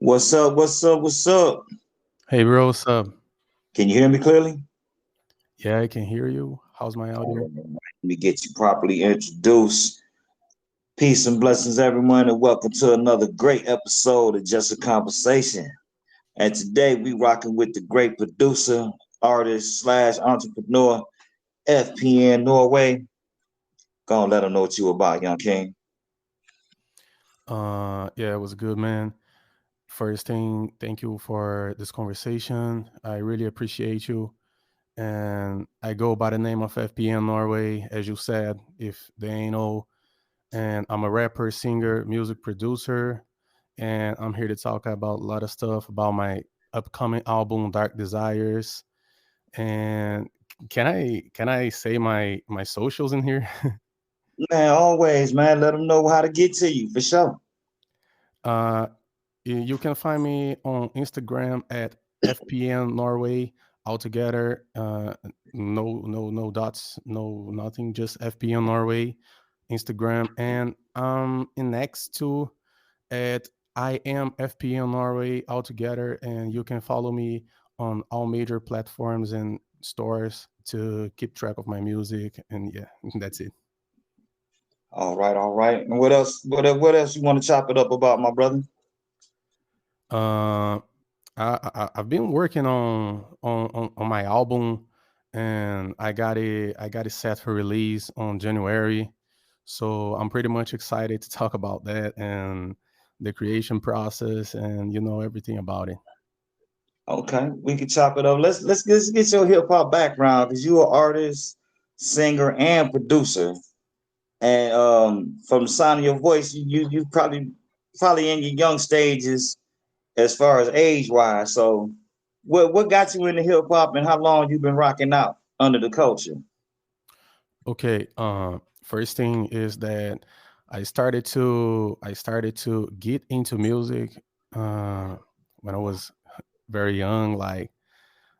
What's up? What's up? What's up? Hey bro, what's up? Can you hear me clearly? Yeah, I can hear you. How's my All audio? right, let me get you properly introduced. Peace and blessings, everyone, and welcome to another great episode of Just a Conversation. And today we rocking with the great producer, artist slash entrepreneur, FPN Norway. Gonna let them know what you about, young king. Yeah, it was good, man. First thing, thank you for this conversation. I really appreciate you. And I go by the name of FPN Norway, as you said, if they ain't know. And I'm a rapper, singer, music producer, and I'm here to talk about a lot of stuff about my upcoming album, Dark Desires. And can I say my socials in here? Man, always, man, let them know how to get to you for sure. uh you can find me on Instagram at FPN Norway altogether. No dots, no nothing, just FPN Norway Instagram, and in next to at I am FPN Norway altogether, and you can follow me on all major platforms and stores to keep track of my music. And yeah, that's it. All right, all right. And what else? What else you want to chop it up about, my brother? Uh, I've been working on my album, and I got it set for release on January. So I'm pretty much excited to talk about that and the creation process and everything about it. Okay, we can chop it up. Let's get your hip hop background because you're an artist, singer, and producer. And from the sound of your voice, you probably in your young stages as far as age wise. So, what got you into hip hop, and how long you been rocking out under the culture? Okay, first thing is that I started to get into music uh, when I was very young, like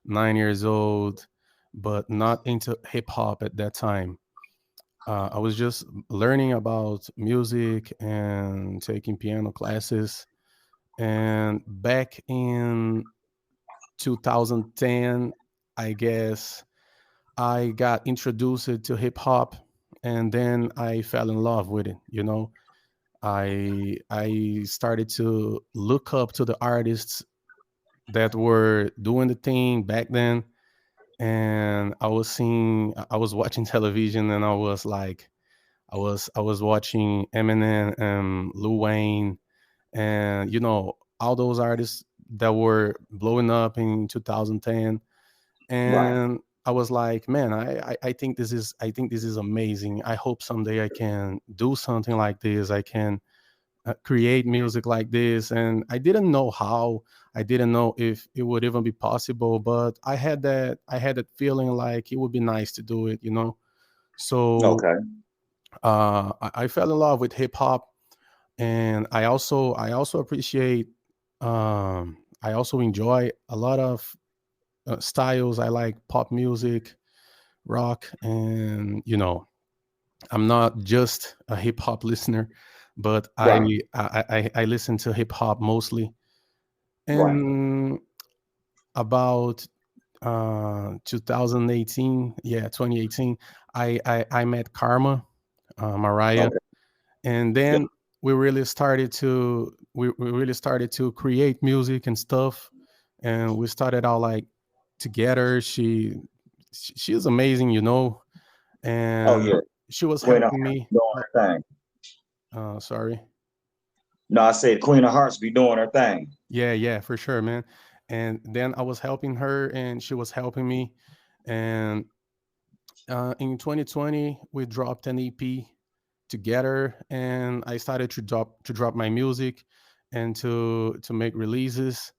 9 years old, but not into hip hop at that time. I was just learning about music and taking piano classes. And back in 2010, I guess I got introduced to hip hop, and then I fell in love with it. I started to look up to the artists that were doing the thing back then, and I was watching television, and I was watching Eminem and Lil Wayne, and all those artists that were blowing up in 2010. Right. And I was like, man, I think this is amazing. I hope someday I can do something like this. I can create music like this. And I didn't know how. I didn't know if it would even be possible, but I had that feeling like it would be nice to do it. So Okay. I fell in love with hip hop, and I also appreciate. I also enjoy a lot of styles. I like pop music, rock, and I'm not just a hip hop listener, but I Right. I I listen to hip hop mostly. Right. And about 2018, yeah, 2018, I met Karma, Mariah, Okay. and Yeah. then we really started to create music and stuff, and we started out like together. She's amazing, Oh and yeah. she was Queen of helping Hearts me. be doing her thing. Sorry. No, I said Queen of Hearts be doing her thing. Yeah, yeah, for sure, man. And then I was helping her, and she was helping me. And in 2020, we dropped an EP together, and I started to drop my music and to make releases.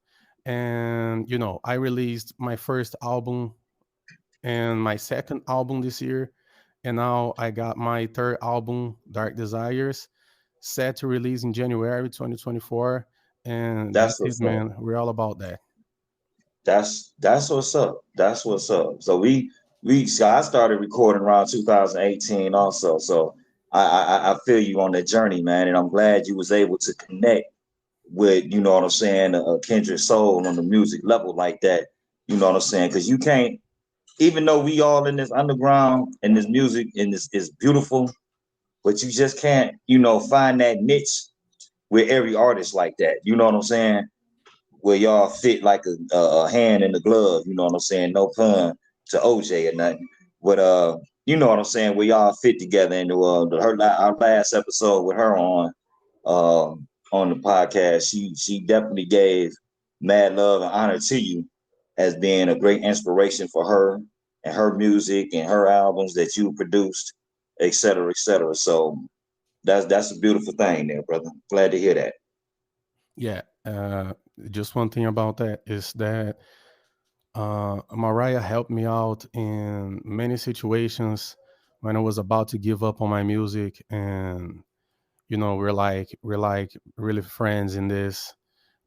And I released my first album and my second album this year, and now I got my third album, Dark Desires, set to release in January 2024. And That's that's it, what's up. man. We're all about that. That's what's up. That's what's up. So so I started recording around 2018 also. So I feel you on that journey, man, and I'm glad you was able to connect with, you know what I'm saying, a kindred soul on the music level like that. You know what I'm saying? Because you can't, even though we all in this underground and this music and this is beautiful, but you just can't, you know, find that niche with every artist like that. You know what I'm saying? Where y'all fit like a hand in the glove. You know what I'm saying? No pun to OJ or nothing, but you know what I'm saying? Where y'all fit together. And our last episode with her on the podcast, she definitely gave mad love and honor to you as being a great inspiration for her and her music and her albums that you produced, et cetera, et cetera. So that's a beautiful thing there, brother. Glad to hear that. Yeah. Just one thing about that is that Mariah helped me out in many situations when I was about to give up on my music, and we're like really friends in this,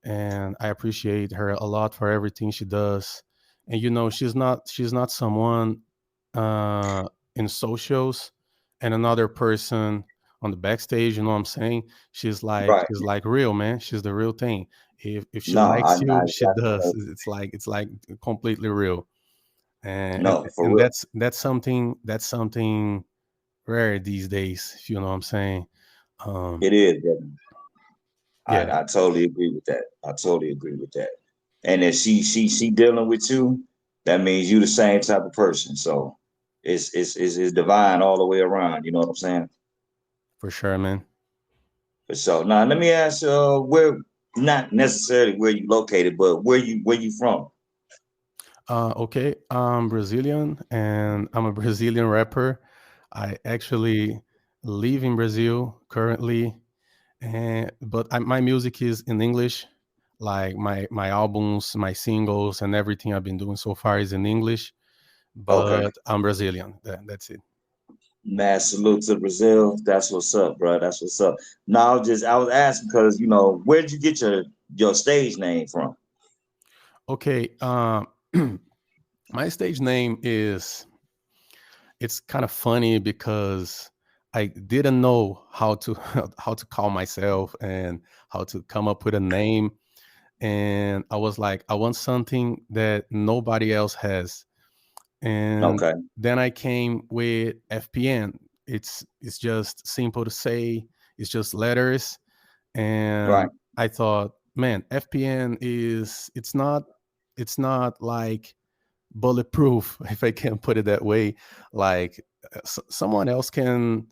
and I appreciate her a lot for everything she does. And she's not someone uh, in socials and another person on the backstage. You know what I'm saying? She's like Right. she's like real, man. She's the real thing. If she No, likes I you, she does. know. It's like completely real, and and, No, for and real. that's something rare these days. If you know what I'm saying. Um, It is, brother. yeah, I totally agree with that. I totally agree with that. And if she dealing with you, that means you the same type of person. So it's divine all the way around. You know what I'm saying? for sure, man. So now let me ask where, not necessarily where you located, but where you from? Okay, I'm Brazilian and I'm a Brazilian rapper. I actually live in Brazil currently, but my music is in English. Like my albums, my singles, and everything I've been doing so far is in English. Okay. But I'm Brazilian. That's it. Mad salute to Brazil. That's what's up, bro. That's what's up. Now I was asking because, you know, where'd you get your stage name from? Okay, my stage name is it's kind of funny because I didn't know how to how to call myself and how to come up with a name, and I was like, I want something that nobody else has. And Okay. then I came with FPN. It's just simple to say. It's just letters, Right. and I thought, man, FPN is it's not like bulletproof, if I can put it that way. Like someone else can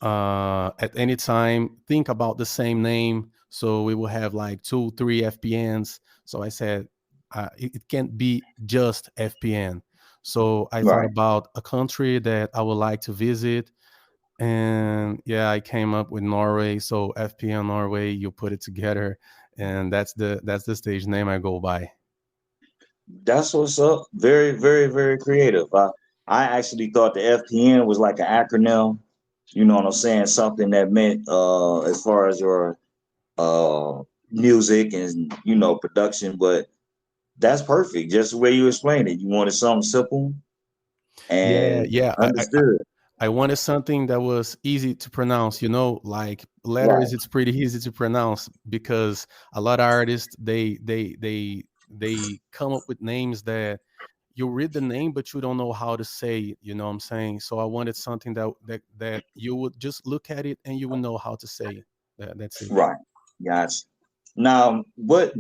at any time think about the same name, so we will have like 2 3 FPNs. So I said it can't be just FPN. So I thought Right. about a country that I would like to visit, and yeah, I came up with Norway. So FPN Norway, you put it together, and that's the stage name I go by. That's what's up. Very, very, very creative. I actually thought the FPN was like an acronym. You know what I'm saying? Something that meant as far as your uh music and, you know, production, but that's perfect. Just the way you explained it. You wanted something simple Yeah, and yeah. understood. I wanted something that was easy to pronounce, like Right. letters. It's pretty easy to pronounce because a lot of artists they come up with names that you read the name but you don't know how to say it. You know what I'm saying? So I wanted something that you would just look at it and you would know how to say it. That's it. Right. Gotcha. Now, what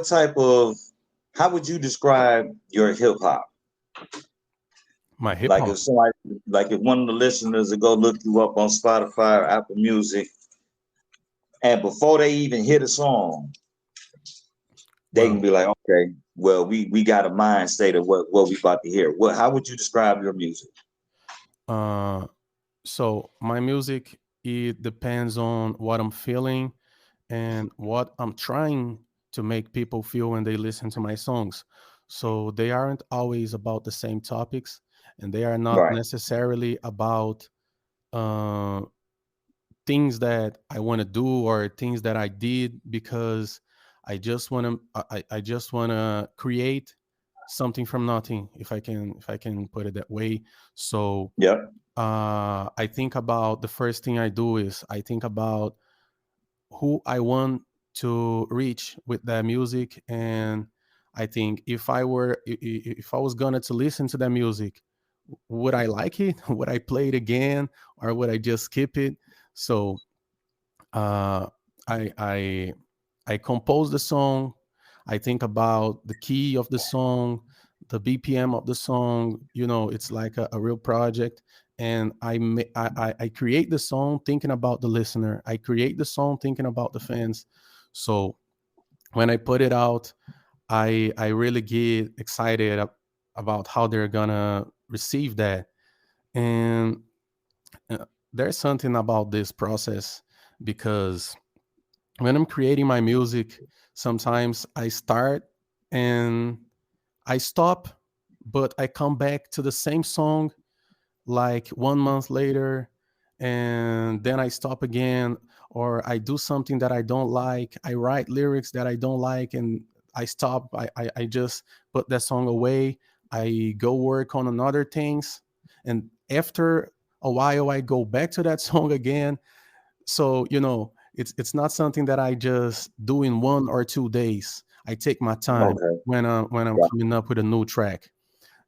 type of, how would you describe your hip hop? My hip Like hop. if somebody, like if one of the listeners would go look you up on Spotify or Apple Music, and before they even hit a song, they can Well, be like, okay, well, we got a mind state of what we about to hear. What, how would you describe your music? uh, so my music, it depends on what I'm feeling and what I'm trying to make people feel when they listen to my songs. So they aren't always about the same topics, and they are not Right. necessarily about uh, things that I want to do or things that I did, because I just want to create something from nothing, if I can put it that way. So Yep. I think about the first thing I do is I think about who I want to reach with that music. And I think if I was gonna to listen to that music, would I like it? Would I play it again, or would I just skip it? So uh, I I I compose the song. I think about the key of the song, the BPM of the song. It's like a real project, and I create the song thinking about the listener. I create the song thinking about the fans. So when I put it out, I really get excited about how they're gonna receive that. And there's something about this process, because when I'm creating my music, sometimes I start and I stop, but I come back to the same song like 1 month later, and then I stop again, or I do something that I don't like. I write lyrics that I don't like, and I stop. I just put that song away. I go work on another things, and after a while, I go back to that song again. So it's not something that I just do in 1 or 2 days. I take my time Okay. when I'm Right. coming up with a new track.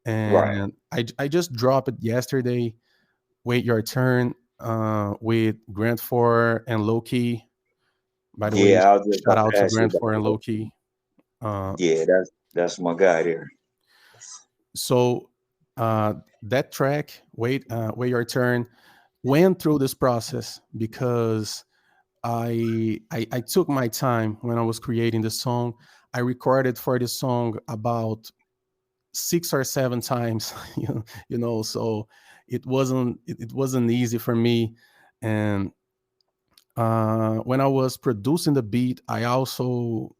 Right. And I just dropped it yesterday. Wait Your Turn, with Grant Four and Loki. By the way, Yeah, I was just shout about out to to ask you Grant about Four and that. Loki. Uh, Yeah, that's my guy there. so that track, Wait Your Turn, went through this process because I took my time when I was creating the song. I recorded for the song about 6 or 7 times. So it wasn't easy for me. And when I was producing the beat, I also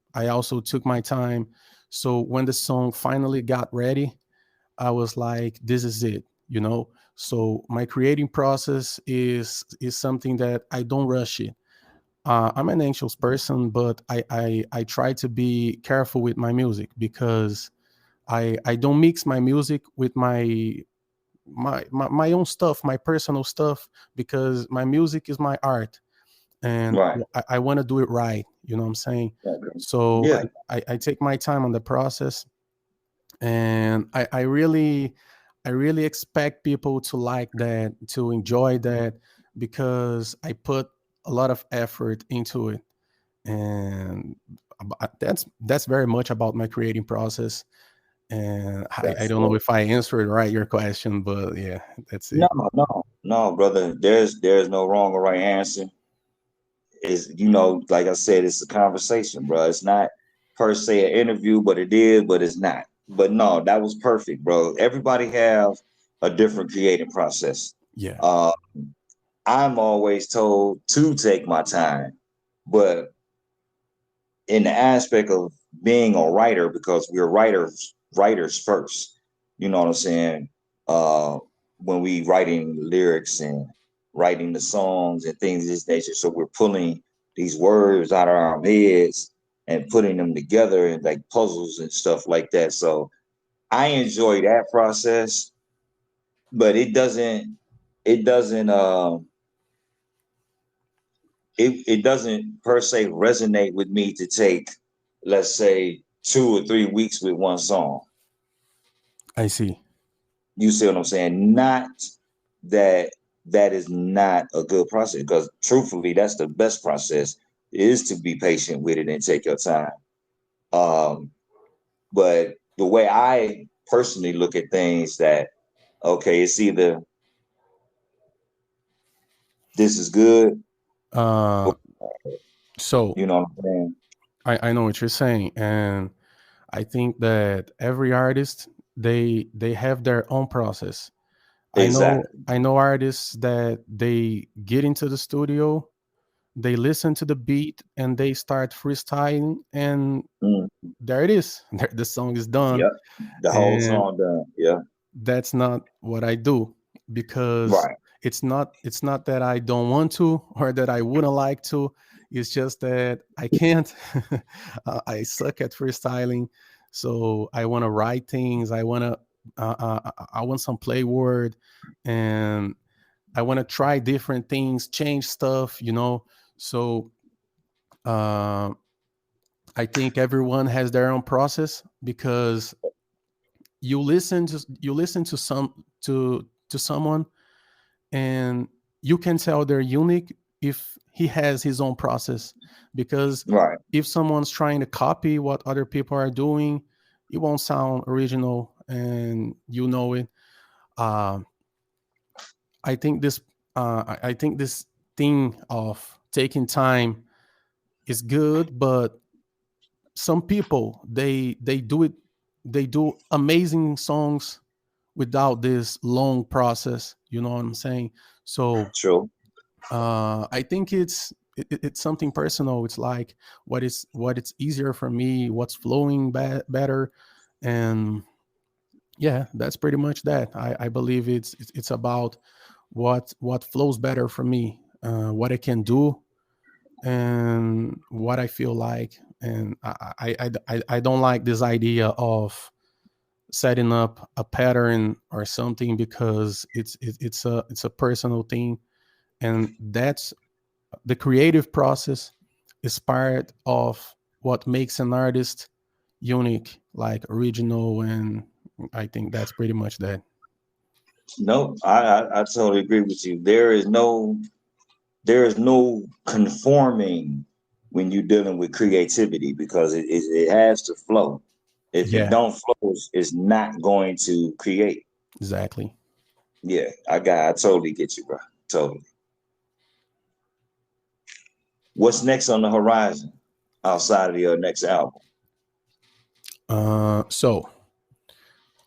took my time. So when the song finally got ready, I was like, this is it. So my creating process is something that I don't rush it. I'm an anxious person, but I try to be careful with my music, because I don't mix my music with my own stuff, my personal stuff, because my music is my art, and Right. I want to do it right. You know what I'm saying? Okay. So Yeah. I take my time on the process, and I really expect people to like that, to enjoy that, because I put a lot of effort into it. And that's very much about my creating process. And I That's don't know right. if I answered right your question, but yeah, that's No, it. no, no, brother. There's no wrong or right answer. Is like I said, it's a conversation, bro. It's not per se an interview, but it is, but it's not. But no, that was perfect, bro. Everybody have a different creative process. Yeah. Uh, I'm always told to take my time, but in the aspect of being a writer, because we're writers first. You know what I'm saying? Uh, when we writing lyrics and writing the songs and things of this nature, so we're pulling these words out of our heads and putting them together and like puzzles and stuff like that. So I enjoy that process, but it doesn't it doesn't per se resonate with me to take, let's say, 2 or 3 weeks with one song. I see. You see what I'm saying? Not that that is not a good process, because truthfully, that's the best process, is to be patient with it and take your time. Um, but the way I personally look at things, that okay, it's either this is good, or uh so you know what I'm saying? I know what you're saying, and I think that every artist, they have their own process. Exactly. I know artists that they get into the studio, they listen to the beat, and they start freestyling, and Mm, there it is. The song is done. yep. The whole And song done. Yeah. that's not what I do, because Right. it's not that I don't want to, or that I wouldn't like to. It's just that I can't. I suck at freestyling, so I want to write things. I want some play word, and I want to try different things, change stuff. So uh, I think everyone has their own process because you listen to someone, and you can tell they're unique if he has his own process. Because Right. if someone's trying to copy what other people are doing, it won't sound original, and you know it. um, I think this I think this thing of taking time is good, but some people, they do amazing songs without this long process, you know what I'm saying? So True. I think it's something personal. It's like what it's easier for me, what's flowing better. And yeah, that's pretty much that. I believe it's about what flows better for me, what I can do, and what I feel like. And I don't like this idea of setting up a pattern or something, because it's a personal thing. And that's the creative process is part of what makes an artist unique, like original. And I think that's pretty much that. No, I totally agree with you. There is no conforming when you're dealing with creativity because it has to flow. If it Yeah, don't flow, it's not going to create. exactly. Yeah, I totally get you, bro. Totally. What's next on the horizon outside of your next album? So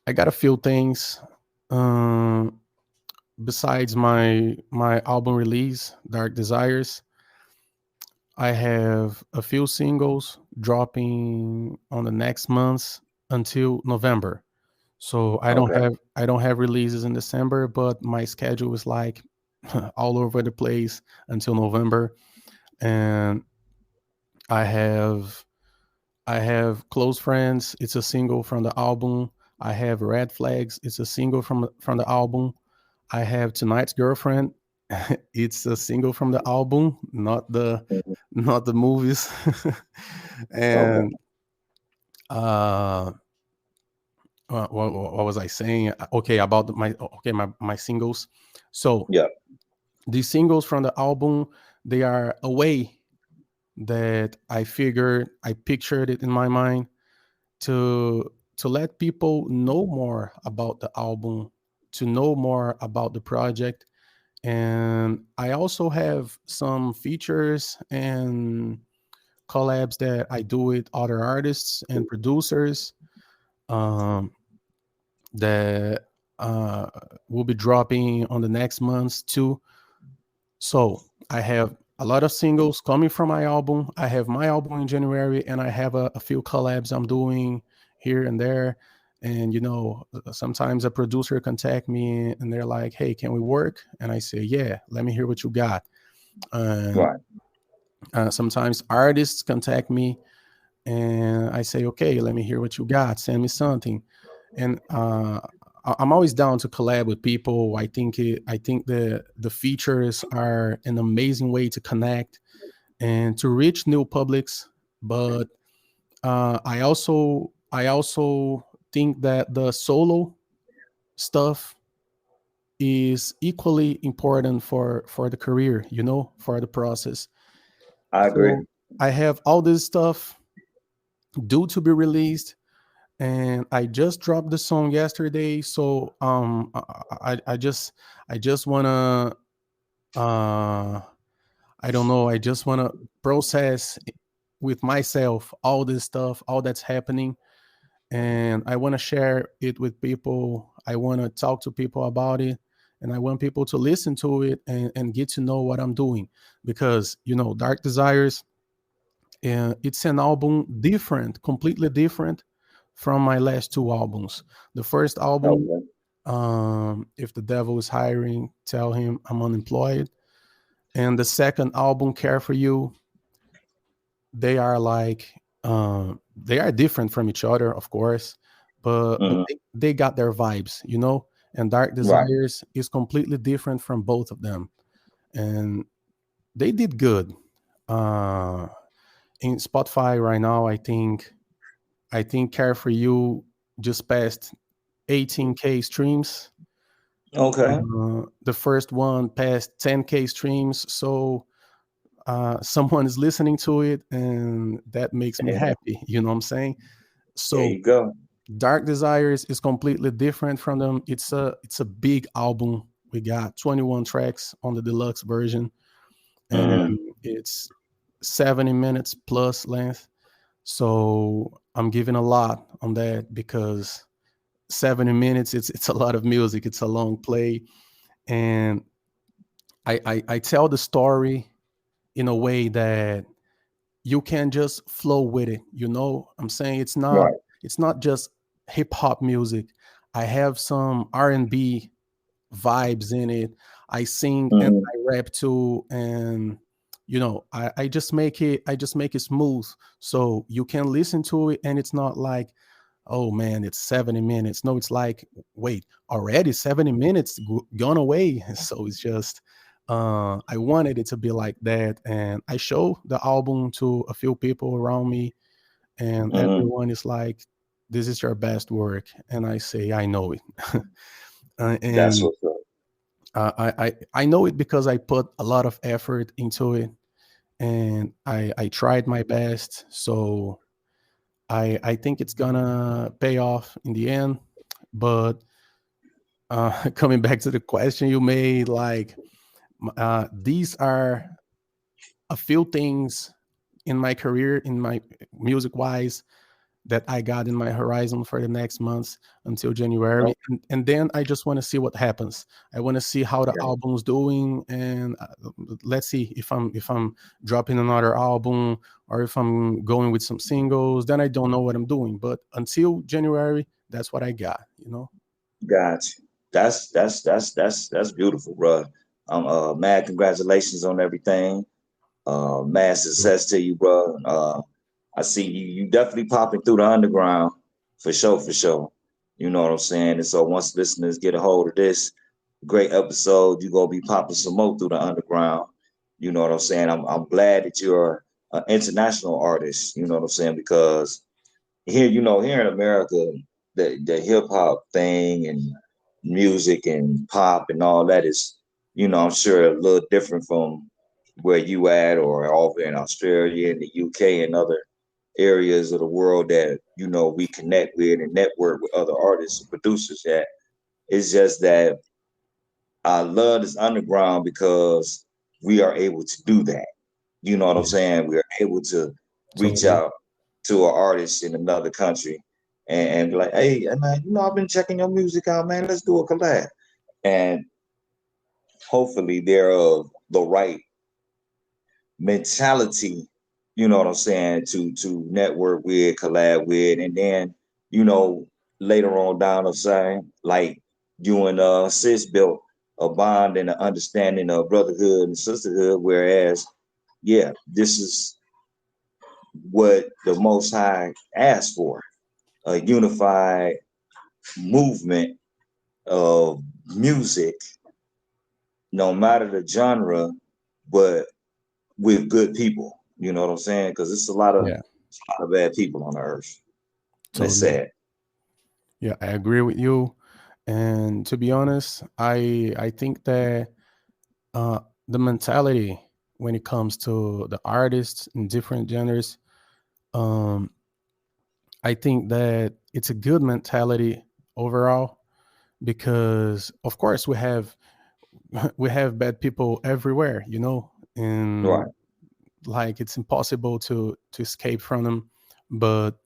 I got a few things. Um, Besides my album release, Dark Desires, I have a few singles dropping on the next months until November. So Okay. I don't have releases in December, but my schedule is like all over the place until November. And I have I have Close Friends. It's a single from the album. I have Red Flags. It's a single from the album. I have Tonight's Girlfriend. It's a single from the album, Mhm. not the movies. Okay. And uh, what was I saying? Okay, about my singles. So Yeah. these singles from the album, they are a way that I pictured it in my mind to let people know more about the album, to know more about the project. And I also have some features and collabs that I do with other artists and producers, um, that uh, will be dropping on the next months too. So I have a lot of singles coming from my album. I have my album in January, and I have a few collabs I'm doing here and there. And sometimes a producer contact me and they're like, "Hey, can we work?" And I say, "Yeah, let me hear what you got." And Right. sometimes artists contact me and I say, "Okay, let me hear what you got. Send me something." And I'm always down to collab with people. I think the features are an amazing way to connect and to reach new publics. But I also think that the solo stuff is equally important for the career, for the process. I agree. So I have all this stuff due to be released, and I just dropped the song yesterday. So I just wanna uh I don't know, I just wanna process with myself all this stuff, all that's happening, and I wanna share it with people. I wanna talk to people about it, and I want people to listen to it and get to know what I'm doing. Because Dark Desires, it's an album different, completely different from my last two albums. The first album, Okay. If the Devil is Hiring, Tell Him I'm Unemployed. And the second album, Care for You, they are like, they are different from each other, of course, but Hmm. they got their vibes. And Dark Right. Desires is completely different from both of them. And they did good. Uh, in Spotify right now, I think Care for You just passed 18K streams. Okay. The first one passed 10K streams. So someone is listening to it, and that makes me Yeah. happy. You know what I'm saying? There So you go. Dark Desires is completely different from them. It's a big album. We got 21 tracks on the deluxe version, and Hmm. it's 70 minutes plus length. So I'm giving a lot on that because 70 minutes, it's a lot of music. It's a long play, and I tell the story in a way that you can just flow with it. I'm saying Right. it's not just hip hop music. I have some R&B vibes in it. I sing and Hmm. I rap too, and I just make it smooth so you can listen to it, and it's not like, oh man, it's 70 minutes. No, it's like, wait, already 70 minutes gone away. So it's just, I wanted it to be like that. And I show the album to a few people around me, and Hmm. everyone is like, this is your best work. And I say, I know it. That's And what's up. I know it because I put a lot of effort into it, and I tried my best. So I think it's gonna pay off in the end. But coming back to the question you made, like, these are a few things in my career, in my music wise, that I got in my horizon for the next months until Oh, January, and then I just want to see what happens. I want to see how the yeah. album's doing, and let's see if I'm dropping another album or if I'm going with some singles. Then I don't know what I'm doing, but until January, that's what I got. Gotcha. That's beautiful, bro. Mad congratulations on everything. Mad success to you, bro. I see you definitely popping through the underground for sure, for sure. You know what I'm saying? And so once listeners get a hold of this great episode, you're gonna be popping some more through the underground. You know what I'm saying? I'm glad that you're an international artist, you know what I'm saying? Because here, here in America, the hip hop thing and music and pop and all that is, I'm sure a little different from where you at or over in Australia and the UK and other areas of the world that we connect with and network with other artists and producers at. It's just that I love this underground because we are able to do that. You know what I'm Yeah, saying? We are able to reach totally. out to an artist in another country and be like, hey, and I've been checking your music out, man. Let's do a collab. And hopefully they're of the right mentality, you know what I'm saying, to network with, collab with, and then, you know, later on down the side, like you and sis built a bond and an understanding of brotherhood and sisterhood, whereas, yeah, this is what the Most High asked for, a unified movement of music, no matter the genre, but with good people. You know what I'm saying? Because it's Yeah, a lot of bad people on the earth, and it's totally. sad. Yeah, I agree with you. And to be honest, I think that uh, the mentality when it comes to the artists in different genres, um, I think that it's a good mentality overall, because of course we have we have bad people everywhere, Right, and like it's impossible to escape from them. But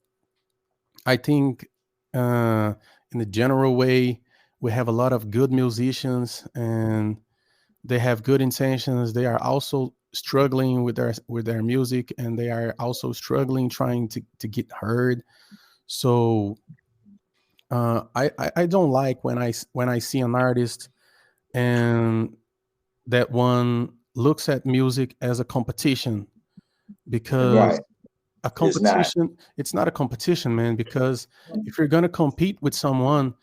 I think, uh, in a general way, we have a lot of good musicians, and they have good intentions. They are also struggling with their music, and they are also struggling trying to get heard. So I don't like when I see an artist, and that one looks at music as a competition, because right. a It's not. competition it's not a competition, man. Because if you're gonna compete with someone,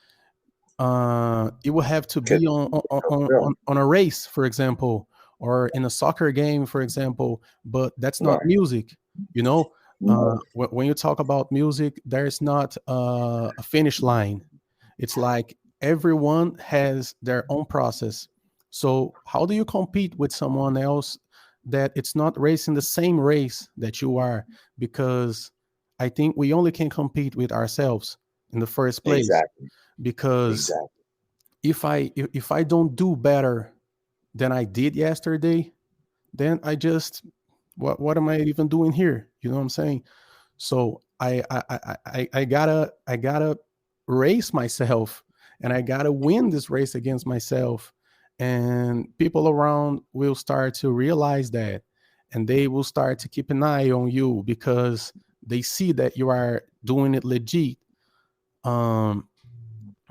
it will have to be on Yeah. a race, for example, or in a soccer game, for example, but that's not Right. music. You know, No. when you talk about music, there's not a finish line. It's like everyone has their own process. So how do you compete with someone else that it's not racing the same race that you are? Because I think we only can compete with ourselves in the first place. Exactly. Because Exactly. if I don't do better than I did yesterday, then I just what am I even doing here? You know what I'm saying? So I gotta race myself, and I gotta win this race against myself. And people around will start to realize that, and they will start to keep an eye on you because they see that you are doing it legit. Um,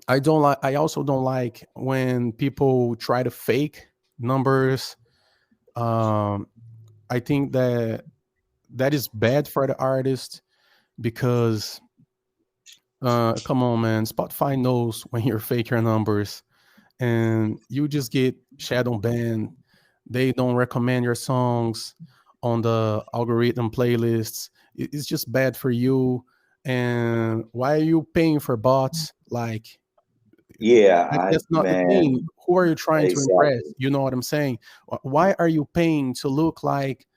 I don't like. I also don't like when people try to fake numbers. Um, I think that that is bad for the artist because come on, man, Spotify knows when you're fake your numbers, and you just get shadow banned. They don't recommend your songs on the algorithm playlists. It's just bad for you. And why are you paying for bots? Like Yeah, I that's not the thing. man, Who are you trying to impress? exactly. You know what I'm saying? Why are you paying to look like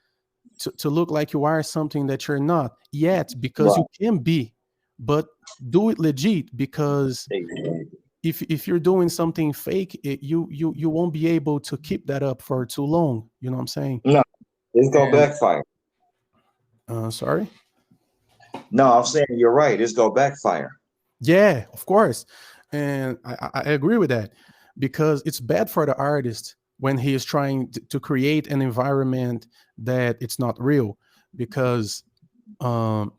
to look like you are something that you're not yet? Because you Right. can be, but do it legit. Because Exactly. if you're doing something fake, you won't be able to keep that up for too long. You know what I'm saying? No, it's gonna And backfire. sorry. No, I'm saying you're right. It's gonna backfire. Yeah, of course. And I agree with that because it's bad for the artist when he is trying to create an environment that it's not real. Because um,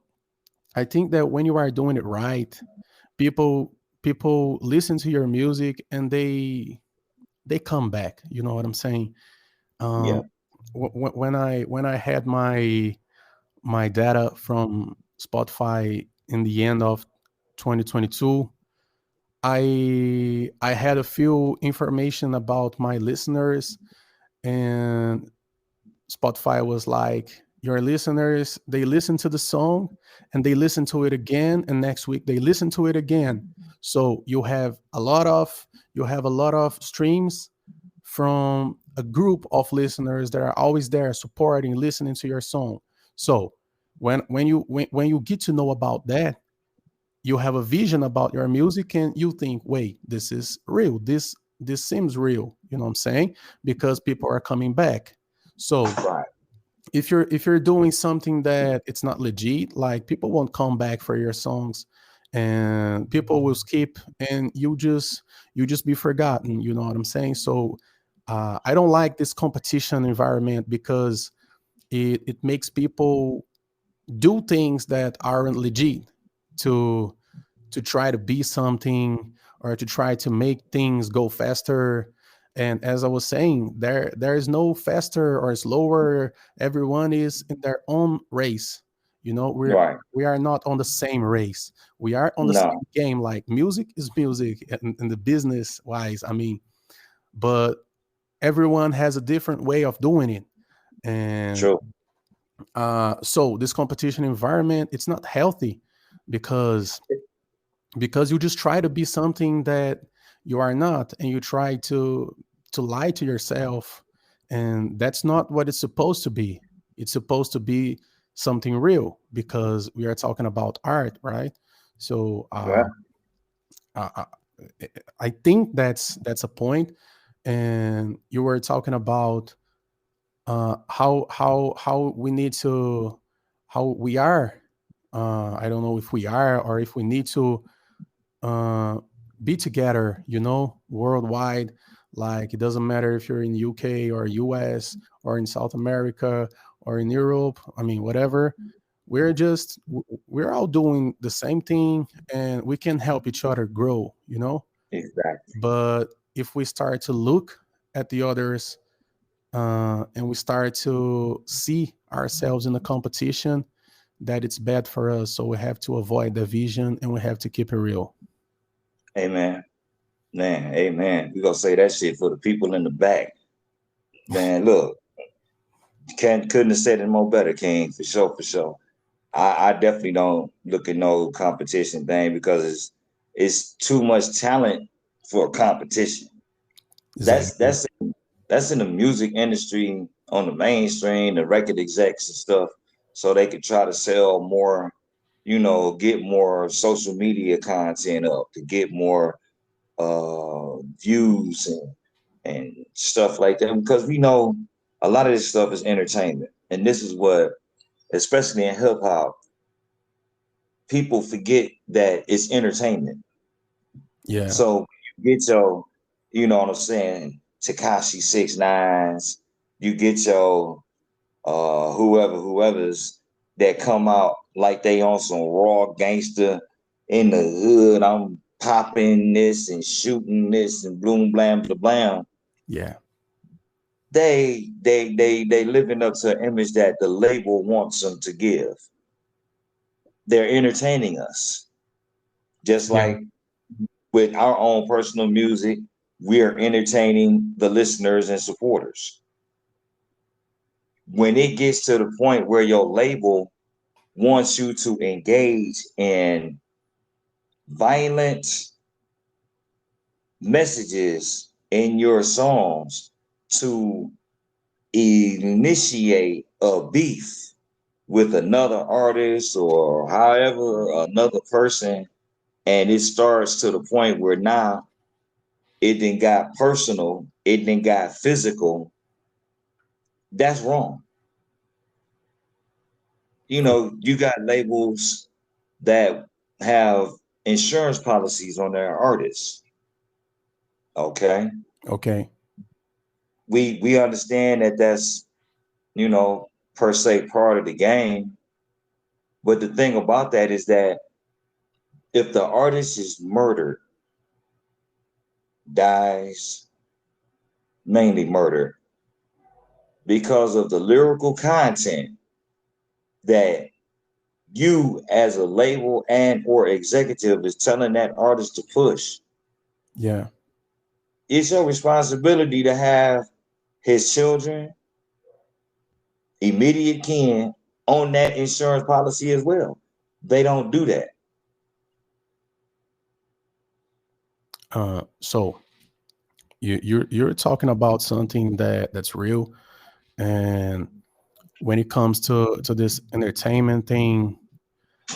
I think that when you are doing it right, people listen to your music and they come back. You know what I'm saying? Yeah. Um, when I had my data from Spotify in the end of 2022, I had a few information about my listeners, and Spotify was like, your listeners, they listen to the song and they listen to it again, and next week they listen to it again. So you have a lot of streams from a group of listeners that are always there supporting, listening to your song. So when you get to know about that, you have a vision about your music and you think, wait, this is real. This seems real. You know what I'm saying? Because people are coming back. So Right. if you're doing something that it's not legit, like people won't come back for your songs, and people will skip, and you just be forgotten. You know what I'm saying? So I don't like this competition environment because it makes people do things that aren't legit to to try to be something or to try to make things go faster. And as I was saying, there is no faster or slower. Everyone is in their own race. You know, Right. we are not on the same race. We are on the No. same game. Like music is music, and the business wise, I mean, but everyone has a different way of doing it. And True. so this competition environment, it's not healthy because you just try to be something that you are not, and you try to lie to yourself, and that's not what it's supposed to be. It's supposed to be something real because we are talking about art, right? So Well, uh, I think that's a point. And you were talking about how we need to, how we are, I don't know if we are or if we need to uh, be together, you know, worldwide. Like it doesn't matter if you're in UK or US or in South America or in Europe. I mean, whatever. We're all doing the same thing, and we can help each other grow, you know. exactly. But if we start to look at the others, and we start to see ourselves in the competition, that it's bad for us. So we have to avoid the vision and we have to keep it real. Amen. Man, amen. We gonna say that shit for the people in the back. Man, look, couldn't have said it more better, King, for sure, for sure. I definitely don't look at no competition thing because it's too much talent for competition. That's Exactly. that's that's in the music industry on the mainstream, the record execs and stuff, so they could try to sell more, get more social media content up to get more views and stuff like that. Because we know a lot of this stuff is entertainment, and this is what, especially in hip hop, people forget that it's entertainment. Yeah. So you get your, what I'm saying, Takashi 6 9s, you get your whoever's that come out like they on some raw gangster in the hood. I'm popping this and shooting this and bloom blam blah blam. Yeah. They living up to an image that the label wants them to give. They're entertaining us. Just Yeah. like with our own personal music, we're entertaining the listeners and supporters. When it gets to the point where your label wants you to engage in violent messages in your songs to initiate a beef with another artist or however another person, and it starts to the point where now it then got personal, it then got physical. That's wrong. You got labels that have insurance policies on their artists. Okay, Okay. we understand that that's per se part of the game, but the thing about that is that if the artist is murdered, dies, mainly murdered because of the lyrical content that you as a label and or executive is telling that artist to push, Yeah. it's your responsibility to have his children, immediate kin on that insurance policy as well. They don't do that. So you're talking about something that's real, and when it comes to this entertainment thing,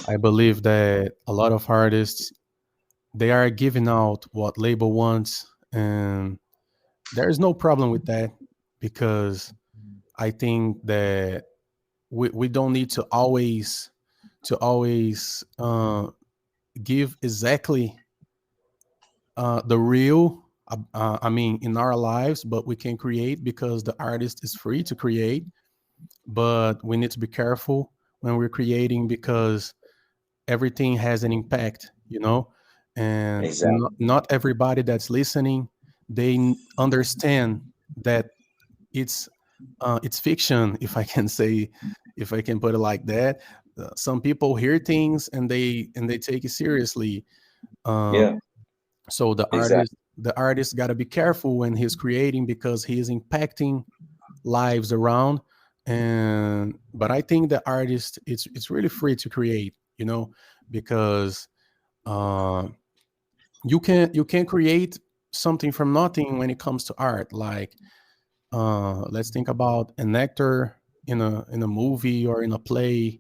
I believe that a lot of artists, they are giving out what label wants, and there is no problem with that, because I think that we don't need to always give exactly the real, I mean, in our lives, but we can create because the artist is free to create. But we need to be careful when we're creating, because everything has an impact. And Exactly. not everybody that's listening, they understand that it's fiction, if I can say, if I can put it like that. Some people hear things and they take it seriously. um, Yeah, so the artist exactly. the artist got to be careful when he's creating, because he is impacting lives around. And but I think the artist, it's really free to create, because uh, you can create something from nothing when it comes to art. Like, let's think about an actor in a movie or in a play,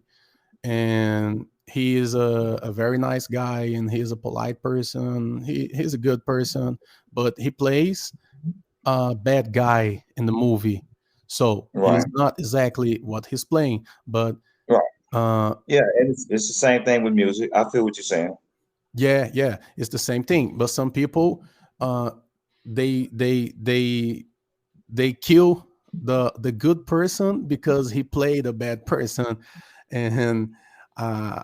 and he is a very nice guy, and he's a polite person. He's a good person, but he plays a bad guy in the movie. So he's Right. not exactly what he's playing, but Right. uh, Yeah, and it's the same thing with music. I feel what you're saying. yeah, yeah, it's the same thing. But some people, uh, they they they they kill the good person because he played a bad person. And I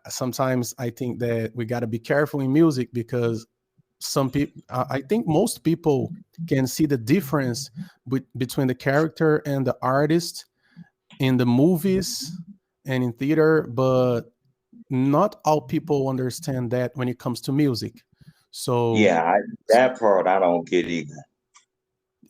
sometimes I think that we got to be careful in music, because some people, I think most people can see the difference between the character and the artist in the movies and in theater, but not all people understand that when it comes to music. So Yeah, that part I don't get either.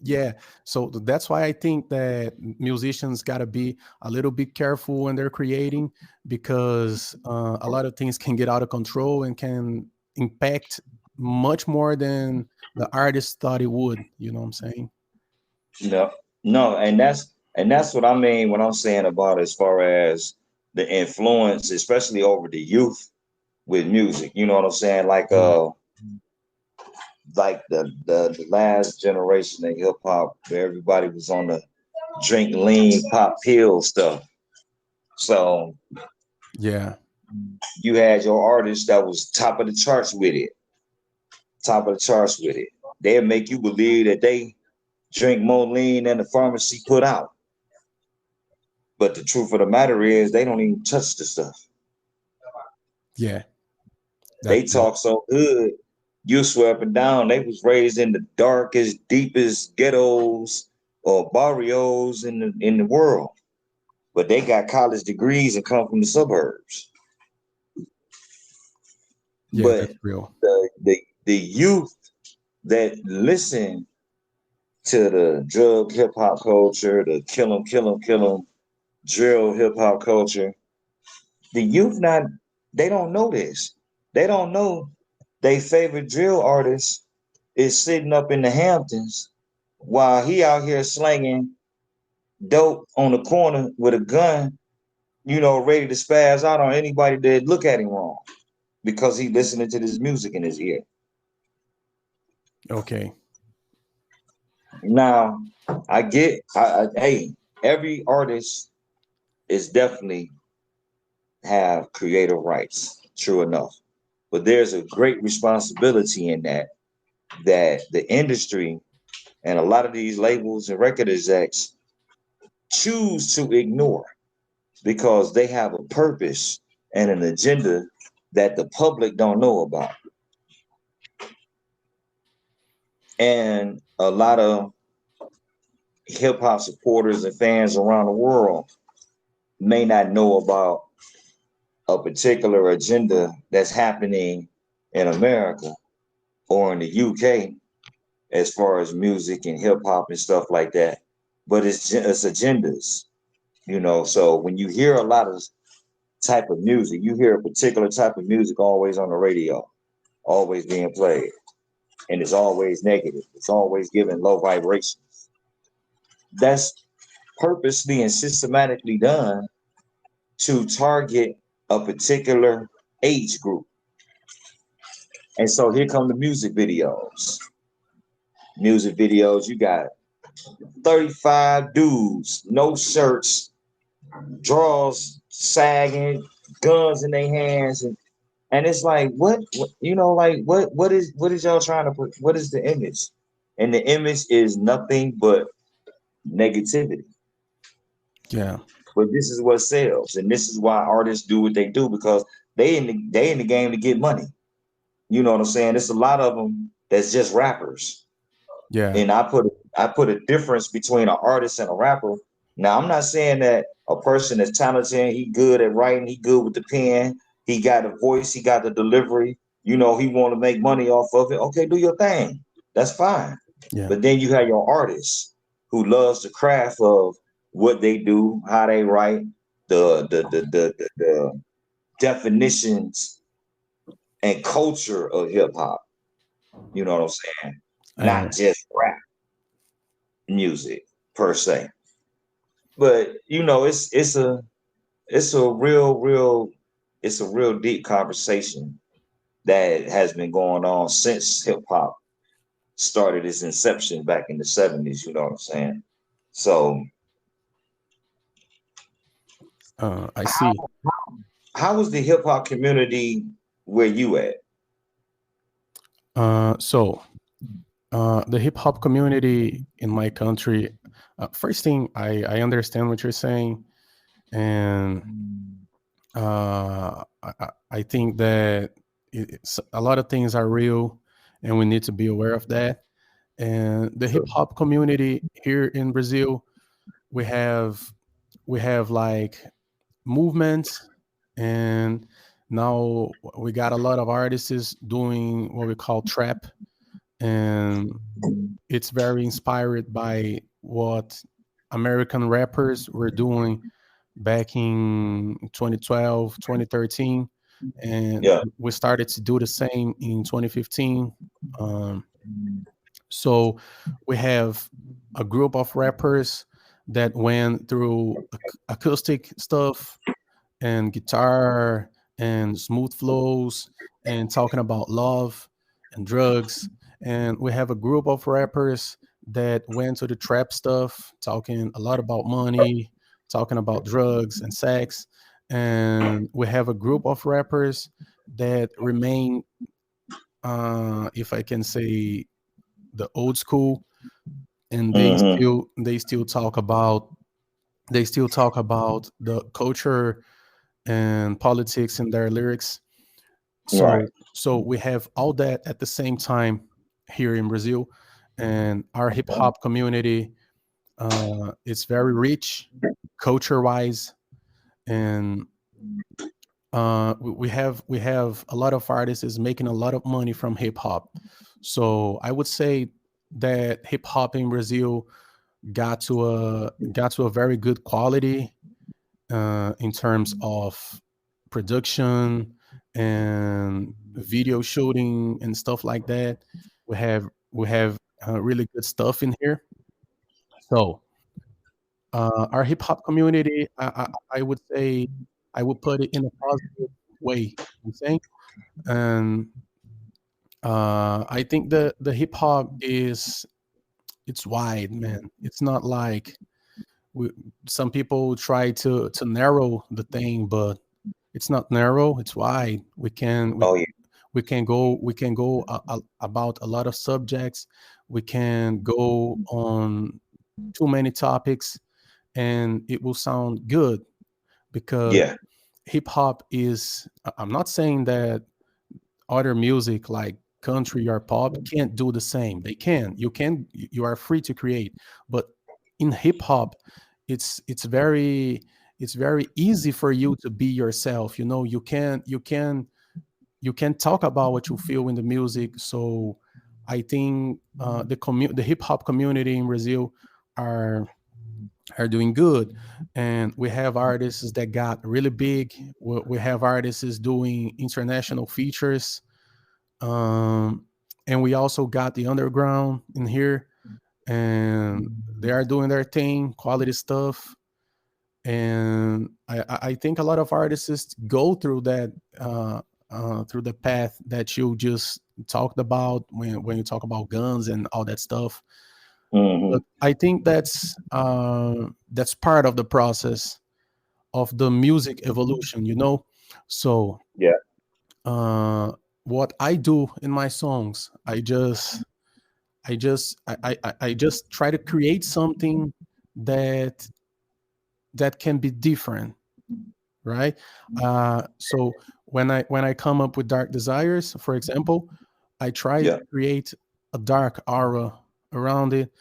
Yeah, so that's why I think that musicians got to be a little bit careful when they're creating, because a lot of things can get out of control and can impact much more than the artist thought it would. You know what I'm saying? No, no, and that's what I mean when I'm saying about as far as the influence, especially over the youth with music. You know what I'm saying? Yeah. Like the last generation of hip hop, where everybody was on the drink lean pop pill stuff. So Yeah. you had your artist that was top of the charts with it, top of the charts with it. They'll make you believe that they drink more lean than the pharmacy put out. But the truth of the matter is they don't even touch the stuff. Yeah. They That talk so good, you swear up and down they was raised in the darkest, deepest ghettos or barrios in the world. But they got college degrees and come from the suburbs. yeah, But that's real. the youth that listen to the drug hip hop culture, the kill 'em, drill hip hop culture, the youth not they don't know this. They don't know their favorite drill artist is sitting up in the Hamptons while he out here slinging dope on the corner with a gun, ready to spaz out on anybody that look at him wrong because he listening to this music in his ear. Okay. Now, hey, every artist is definitely have creative rights, true enough. But there's a great responsibility in that the industry and a lot of these labels and record execs choose to ignore because they have a purpose and an agenda that the public don't know about. And a lot of hip hop supporters and fans around the world may not know about a particular agenda that's happening in America or in the UK as far as music and hip hop and stuff like that. But it's agendas, So when you hear a lot of type of music, you hear a particular type of music always on the radio, always being played, and it's always negative. It's always giving low vibrations. That's purposely and systematically done to target a particular age group. And so here come the music videos. Music videos, you got 35 dudes, no shirts, drawers sagging, guns in their hands, and it's like like what is y'all trying to put? What is the image? And the image is nothing but negativity. Yeah. But this is what sells, and this is why artists do what they do because they in the game to get money. You know what I'm saying? There's a lot of them that's just rappers. Yeah. And I put a difference between an artist and a rapper. Now I'm not saying that a person is talented, he good at writing, he good with the pen, he got a voice, he got the delivery, he want to make money off of it. Okay, do your thing. That's fine. Yeah. But then you have your artist who loves the craft of what they do, how they write, the definitions and culture of hip hop. You know what I'm saying? Not And just rap music per se. But it's a real deep conversation that has been going on since hip hop started its inception back in the 70s, you know what I'm saying? So I how see. how was the hip hop community where you at? So the hip hop community in my country, first thing, I understand what you're saying, and I think that a lot of things are real, and we need to be aware of that. And the hip hop community here in Brazil, we have we have like movements, and now we got a lot of artists doing what we call trap. and it's very inspired by what American rappers were doing back in 2012, 2013, and Yeah. we started to do the same in 2015. Um, so we have a group of rappers that went through acoustic stuff and guitar and smooth flows and talking about love and drugs. And we have a group of rappers that went to the trap stuff, talking a lot about money, talking about drugs and sex. And we have a group of rappers that remain, if I can say, the old school, and Hmm. they still talk about the culture and politics in their lyrics. Right. So we have all that at the same time here in Brazil, and our hip hop community is very rich culture wise, and we have a lot of artists is making a lot of money from hip hop. So I would say that hip hop in Brazil got to a very good quality in terms of production and video shooting and stuff like that. We have really good stuff in here. So our hip hop community, I would say, I would put it in a positive way. I'm saying, and I think the hip hop is it's wide, man. It's not like we, some people try to narrow the thing, but it's not narrow. It's wide. Oh yeah. We can go about a lot of subjects. We can go on too many topics, and it will sound good because Yeah. hip hop is. I'm not saying that other music like country or pop can't do the same. They can. You can. You are free to create, but in hip hop, it's very it's very easy for you to be yourself. You know, you can talk about what you feel in the music. So I think the hip hop community in Brazil are are doing good, and we have artists that got really big. We have artists doing international features, um, and we also got the underground in here, and they are doing their thing, quality stuff. And I think a lot of artists go through the path that you just talked about when you talk about guns and all that stuff. Hmm. But I think that's part of the process of the music evolution, you know. So Yeah. uh, what I do in my songs, I just try to create something that that can be different, right? So when I come up with dark desires, for example, I try Yeah. to create a dark aura around it,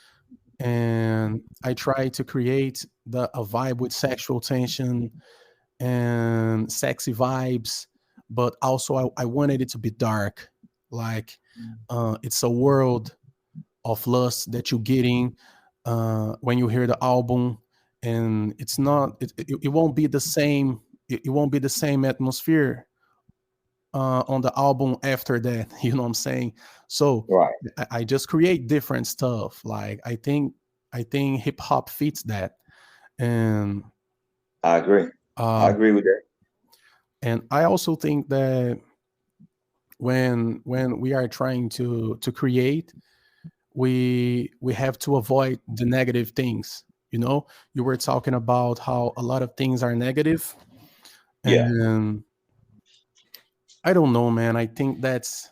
and I try to create a vibe with sexual tension and sexy vibes, but also I wanted it to be dark, like it's a world of lust that you're getting when you hear the album, and it's not it won't be the same. It won't be the same atmosphere on the album after that. You know what I'm saying? So Right. I just create different stuff. Like I think hip hop fits that, and I agree. I um, agree with that. and I also think that when we are trying to create, we have to avoid the negative things. You know, you were talking about how a lot of things are negative, Yeah. and I don't know, man. I think that's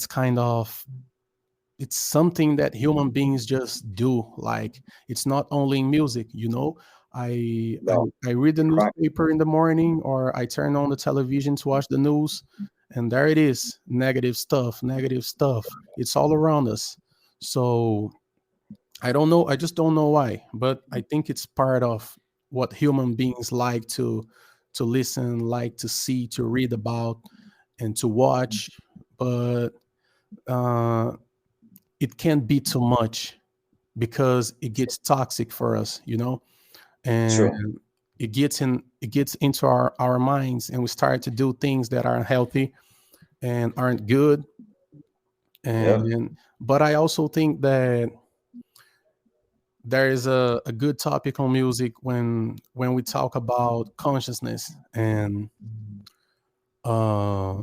kind of it's something that human beings just do. Like it's not only in music, you know. No. I read the Right. newspaper in the morning, or I turn on the television to watch the news, and there it is, negative stuff, negative stuff. It's all around us. So I don't know. I just don't know why, but I think it's part of what human beings like to listen, like to see, to read about, and to watch. But uh, it can't be too much because it gets toxic for us, and True. it gets into our minds, and we start to do things that aren't healthy and aren't good. Yep. And but I also think that there is a good topic on music when we talk about consciousness and uh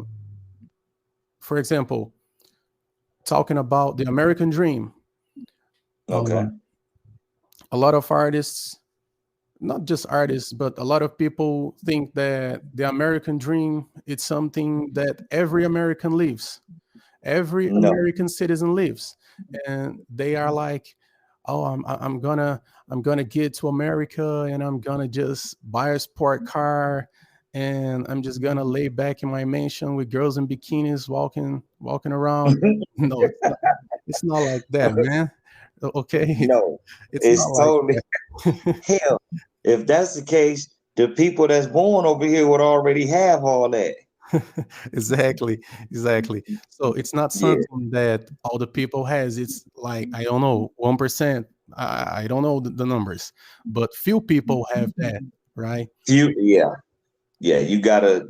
for example, talking about the American dream. Okay. um, a lot of artists, not just artists, but a lot of people think that the American dream is something that every American lives, every No. American citizen lives, and they are like, "Oh, I'm gonna get to America, and I'm gonna just buy a sport car, and I'm just gonna lay back in my mansion with girls in bikinis walking around." No, it's not like that, man. Okay, No. it's not It's like totally that. hell. If that's the case, the people that's born over here would already have all that. Exactly, exactly. So it's not Yeah. something that all the people has. It's like, I don't know, 1%. I don't know the numbers, but few people have that, right? Yeah. Yeah, you got your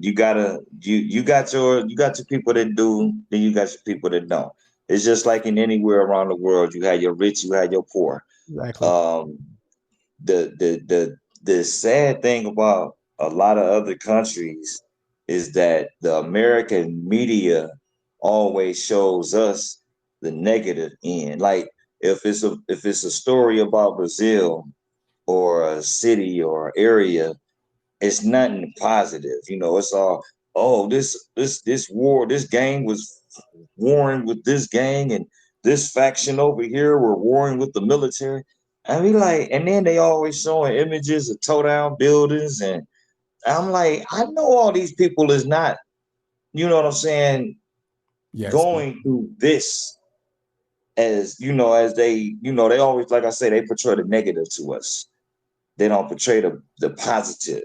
people that do, then you got your people that don't. It's just like in anywhere around the world, you have your rich, you have your poor. Exactly. Um, the sad thing about a lot of other countries is that the American media always shows us the negative end. Like if it's a story about Brazil or a city or area, it's nothing positive. It's all, oh, this war, this gang was warring with this gang, and this faction over here were warring with the military. I mean, like, and then they always showing images of toe down buildings, and I'm like, I know all these people is not, you know what I'm saying, Yes. going through this as as they always, like I say, they portray the negative to us. They don't portray the positive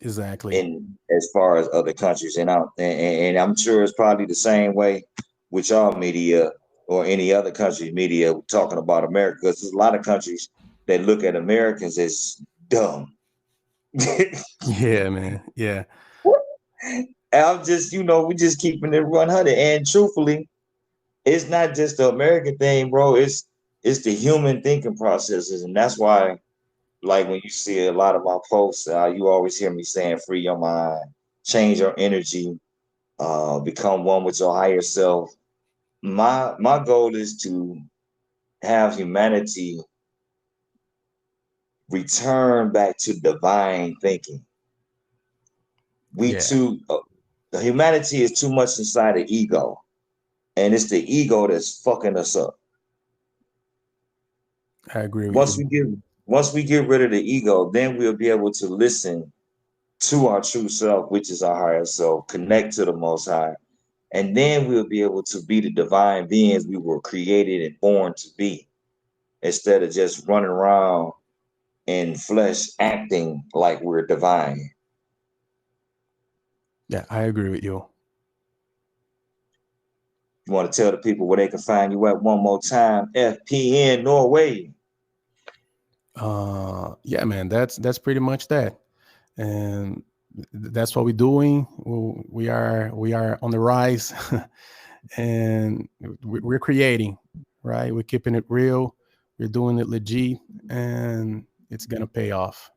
Exactly. in as far as other countries. And I'm sure it's probably the same way with y'all media or any other country's media talking about America, because there's a lot of countries that look at Americans as dumb. And Yeah, man. Yeah. I'm just, we just keeping it 100. And truthfully, it's not just the American thing, bro. It's the human thinking processes, and that's why, like when you see a lot of my posts, you always hear me saying, "Free your mind, change your energy, become one with your higher self." My goal is to have humanity return back to divine thinking. We Yeah, too, the humanity is too much inside the ego, and it's the ego that's fucking us up. I agree with Once you. we get once we get rid of the ego, then we'll be able to listen to our true self, which is our higher self, connect to the Most High, and then we'll be able to be the divine beings we were created and born to be, instead of just running around in flesh acting like we're divine. Yeah, I agree with you. You want to tell the people where they can find you at one more time? FPN Norway. Yeah, man, that's pretty much that. And that's what we're doing. We are on the rise, and we're creating, right? We're keeping it real. We're doing it legit, and it's gonna pay off.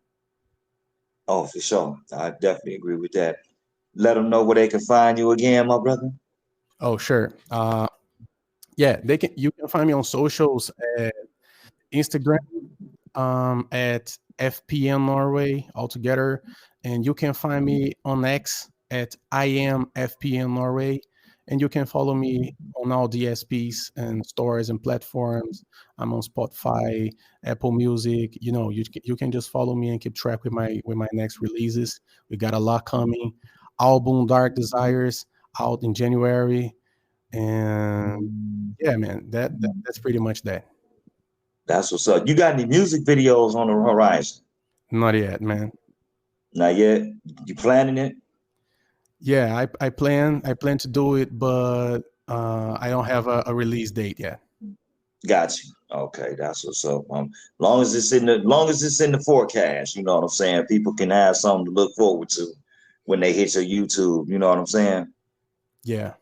Oh, for sure. I definitely agree with that. Let them know where they can find you again, my brother. Oh, sure. Yeah, they can. You can find me on socials at Instagram, at FPN Norway altogether, and you can find me on X at I am FPN Norway, and you can follow me on all DSPs and stores and platforms. I'm on Spotify, Apple Music. You can just follow me and keep track with my next releases. We got a lot coming. Album Dark Desires out in January, and yeah, man, that's pretty much that. That's what's up. You got any music videos on the horizon? Not yet, man. Not yet. You planning it? Yeah, I plan to do it, but I don't have a release date yet. Got you. Okay, that's what's up. Long as it's in the forecast, you know what I'm saying. People can have something to look forward to when they hit your YouTube. You know what I'm saying. Yeah.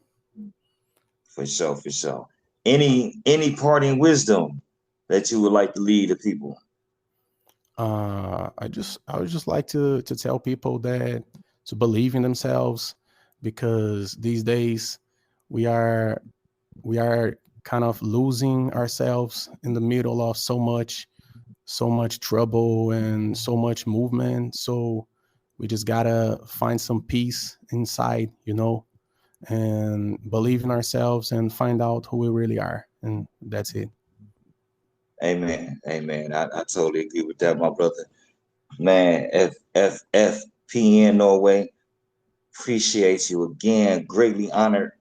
For sure, for sure. Any parting wisdom that you would like to lead the people? I would just like to tell people that to believe in themselves, because these days we are we are kind of losing ourselves in the middle of so much trouble and so much movement. So we just gotta find some peace inside, and believe in ourselves and find out who we really are. And that's it. Amen. Amen. I totally agree with that, my brother. Man, FFFPN Norway, appreciate you again. Greatly honored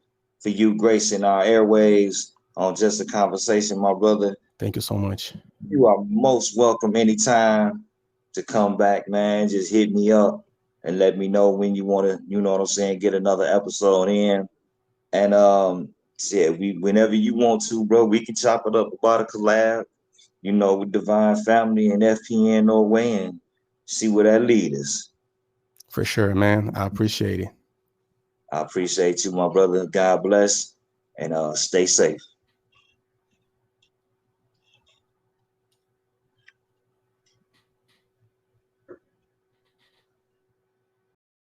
for you gracing our airwaves on Just a Conversation, my brother. Thank you so much. You are most welcome anytime to come back, man. Just hit me up and let me know when you want to, you know what I'm saying, get another episode in. And yeah, whenever you want to, bro, we can chop it up about a collab, with Divine Family and FPN Norway and see where that leads us. For sure, man. I appreciate it. I appreciate you, my brother. God bless and stay safe.